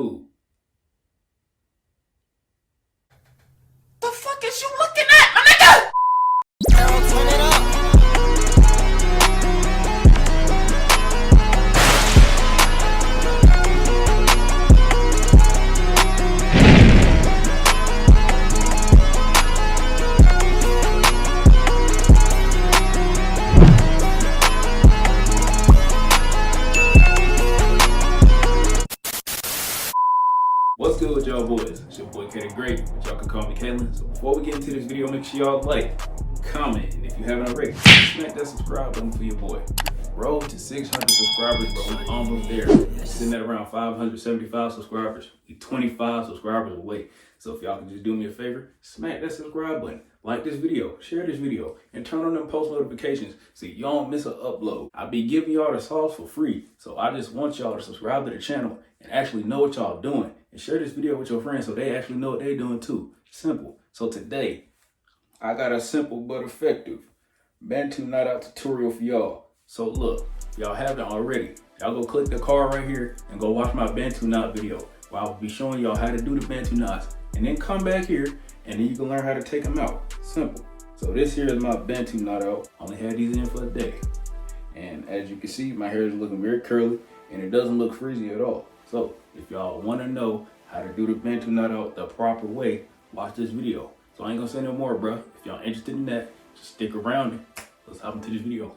YouTube. The fuck is you looking at, my nigga? Turn it up. What's good with y'all boys? It's your boy K the Great, but y'all can call me Kalen. So before we get into this video, make sure y'all like, comment, and if you haven't already, smack that subscribe button for your boy. Road to 600 subscribers, bro. We almost there. Sitting at around 575 subscribers. We 25 subscribers away. So if y'all can just do me a favor, smack that subscribe button, like this video, share this video, and turn on them post notifications so you don't miss an upload. I'll be giving y'all the sauce for free. So I just want y'all to subscribe to the channel and actually know what y'all doing. And share this video with your friends so they actually know what they're doing too. Simple. So today, I got a simple but effective Bantu Knot-Out tutorial for y'all. So look, y'all have it already. Y'all go click the card right here and go watch my Bantu knot video where I'll be showing y'all how to do the Bantu knots. And then come back here and then you can learn how to take them out. Simple. So this here is my Bantu Knot-Out. I only had these in for a day. And as you can see, my hair is looking very curly and it doesn't look frizzy at all. So if y'all want to know how to do the Bantu Knot-Out the proper way, watch this video. So I ain't gonna say no more, bro. If y'all interested in that, just stick around and let's hop into this video.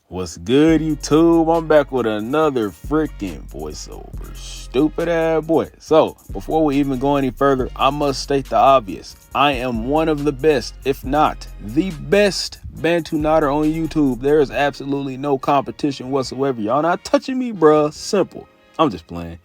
What's good, YouTube? I'm back with another freaking voiceover. Stupid ass boy. So before we even go any further, I must state the obvious. I am one of the best, if not the best Bantu knotter on YouTube. There is absolutely no competition whatsoever. Y'all not touching me, bruh. Simple. I'm just playing.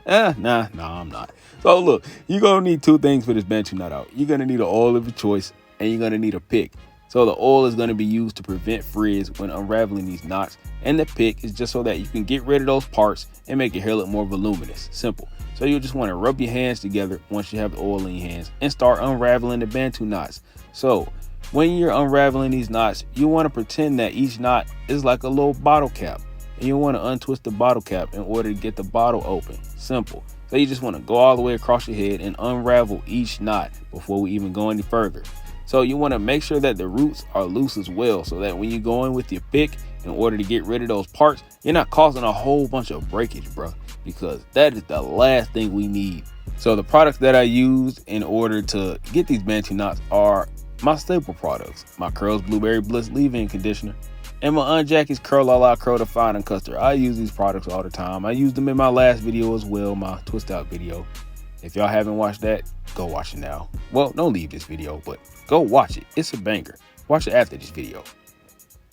Nah, I'm not. So look, you're gonna need two things for this Bantu Knot-Out. You're gonna need an oil of your choice and you're gonna need a pick. So the oil is gonna be used to prevent frizz when unraveling these knots, and the pick is just so that you can get rid of those parts and make your hair look more voluminous. Simple. So you just want to rub your hands together once you have the oil in your hands and start unraveling the Bantu knots. So when you're unraveling these knots, you want to pretend that each knot is like a little bottle cap, and you want to untwist the bottle cap in order to get the bottle open. Simple. So you just want to go all the way across your head and unravel each knot before we even go any further. So you want to make sure that the roots are loose as well, so that when you go in with your pick in order to get rid of those parts, you're not causing a whole bunch of breakage, bro, because that is the last thing we need. So the products that I use in order to get these Bantu knots are my staple products: my Curls Blueberry Bliss leave-in conditioner and my Aunt Jackie's Curl All Out Curl Define Custard. I use these products all the time. I used them in my last video as well, my twist out video. If y'all haven't watched that, go watch it now. Well, don't leave this video, but go watch it. It's a banger. Watch it after this video.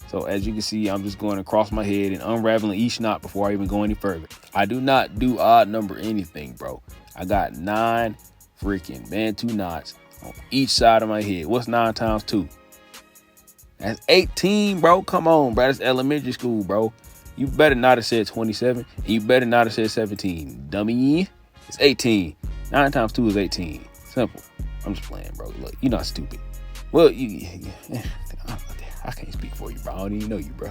So as you can see, I'm just going across my head and unraveling each knot before I even go any further. I do not do odd number anything, bro. I got 9 freaking Bantu knots on each side of my head. What's 9 times 2? That's 18, bro. Come on, bro. That's elementary school, bro. You better not have said 27. And you better not have said 17. Dummy. It's 18. 9 times 2 is 18. Simple. I'm just playing, bro. Look, you're not stupid. Well, I can't speak for you, bro. I don't even know you, bro.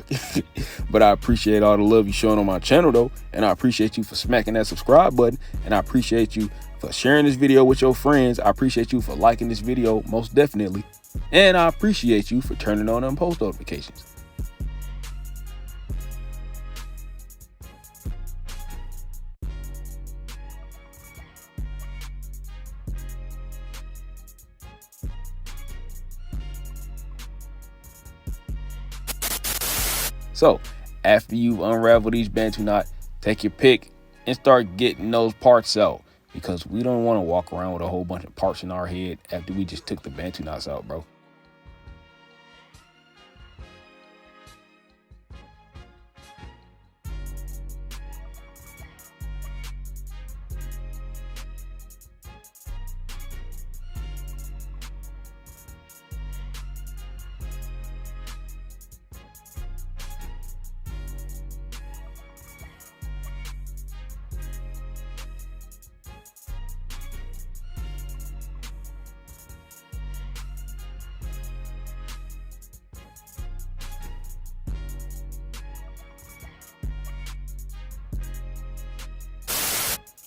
But I appreciate all the love you showing on my channel, though. And I appreciate you for smacking that subscribe button. And I appreciate you for sharing this video with your friends. I appreciate you for liking this video, most definitely. And I appreciate you for turning on them post notifications. So after you've unraveled each Bantu knot, take your pick and start getting those parts out, because we don't want to walk around with a whole bunch of parts in our head after we just took the Bantu knots out, bro.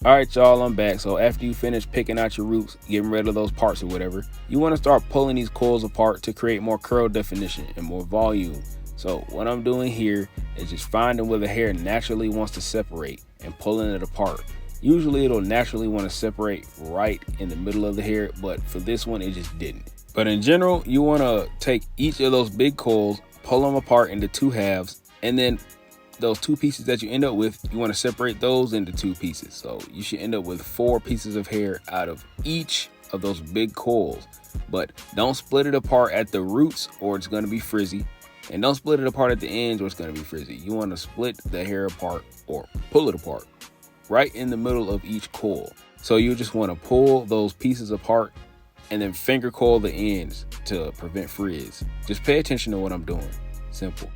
All right, y'all, I'm back. So after you finish picking out your roots, getting rid of those parts or whatever, you want to start pulling these coils apart to create more curl definition and more volume. So what I'm doing here is just finding where the hair naturally wants to separate and pulling it apart. Usually it'll naturally want to separate right in the middle of the hair, but for this one, it just didn't. But in general, you want to take each of those big coils, pull them apart into 2 halves, and then those 2 pieces that you end up with, you want to separate those into 2 pieces. So you should end up with 4 pieces of hair out of each of those big coils. But don't split it apart at the roots or it's going to be frizzy. And don't split it apart at the ends or it's going to be frizzy. You want to split the hair apart or pull it apart right in the middle of each coil. So you just want to pull those pieces apart and then finger coil the ends to prevent frizz. Just pay attention to what I'm doing. Simple.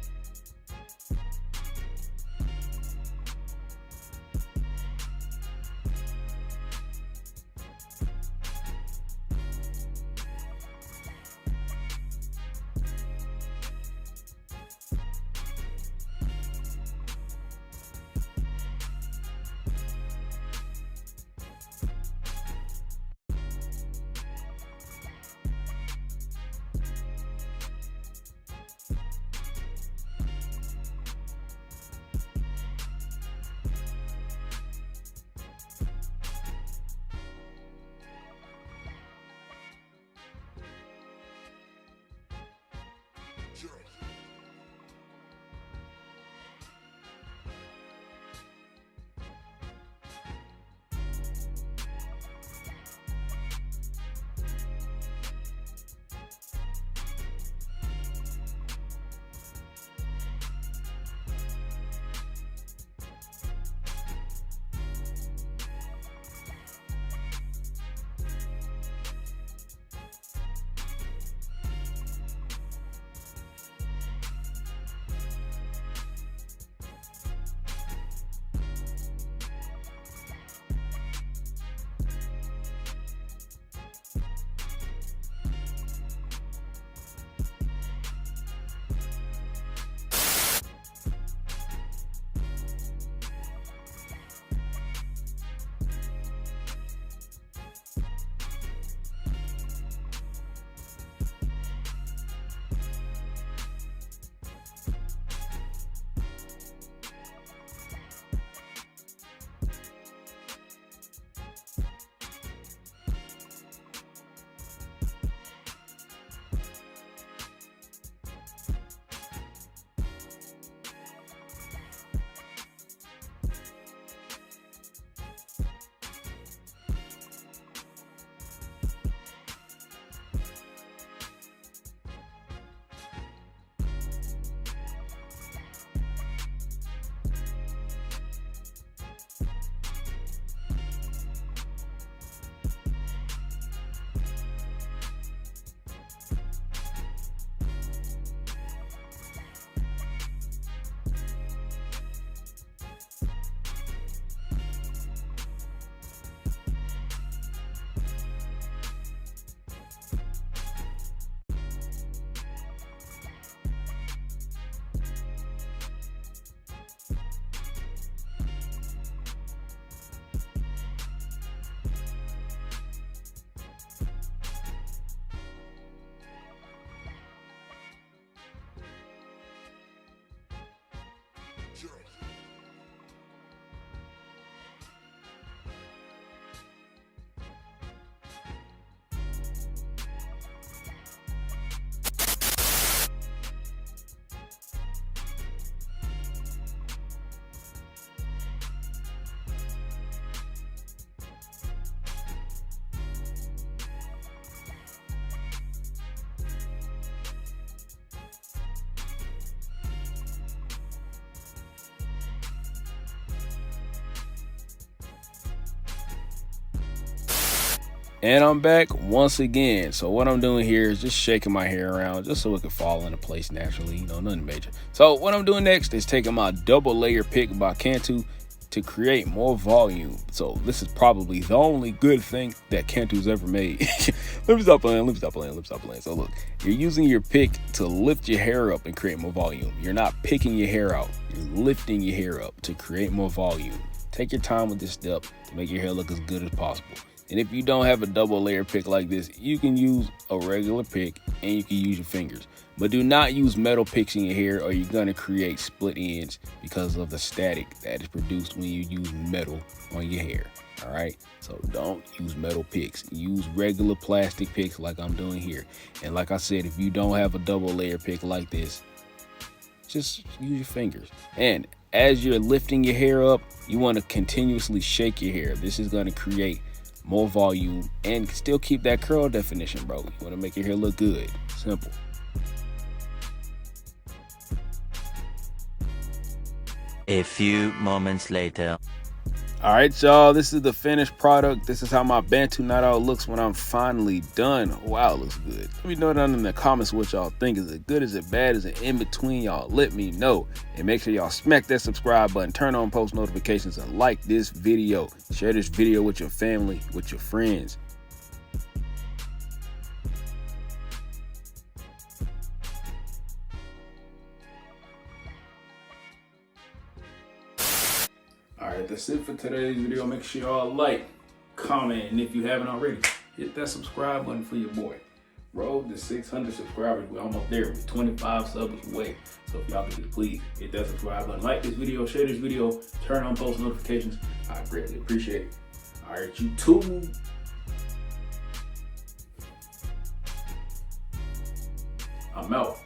And I'm back once again. So what I'm doing here is just shaking my hair around just so it can fall into place naturally, you know, nothing major. So what I'm doing next is taking my double layer pick by Bantu to create more volume. So this is probably the only good thing that Bantu's ever made. Let me stop playing. So look, you're using your pick to lift your hair up and create more volume. You're not picking your hair out. You're lifting your hair up to create more volume. Take your time with this step to make your hair look as good as possible. And if you don't have a double layer pick like this, you can use a regular pick and you can use your fingers. But do not use metal picks in your hair or you're going to create split ends because of the static that is produced when you use metal on your hair. All right, so don't use metal picks. Use regular plastic picks like I'm doing here. And like I said, if you don't have a double layer pick like this, just use your fingers. And as you're lifting your hair up, you want to continuously shake your hair. This is going to create more volume and still keep that curl definition, bro. You want to make your hair look good. Simple. A few moments later. All right, y'all, this is the finished product. This is how my Bantu Knot-Out looks when I'm finally done. Wow, it looks good. Let me know down in the comments what y'all think. Is it good? Is it bad? Is it in between? Y'all let me know. And make sure y'all smack that subscribe button, turn on post notifications, and like this video. Share this video with your family, with your friends. Alright, that's it for today's video. Make sure y'all like, comment, and if you haven't already, hit that subscribe button for your boy. Road to 600 subscribers. We're almost there. We're 25 subs away. So if y'all can just please hit that subscribe button, like this video, share this video, turn on post notifications. I greatly appreciate it. Alright, YouTube. I'm out.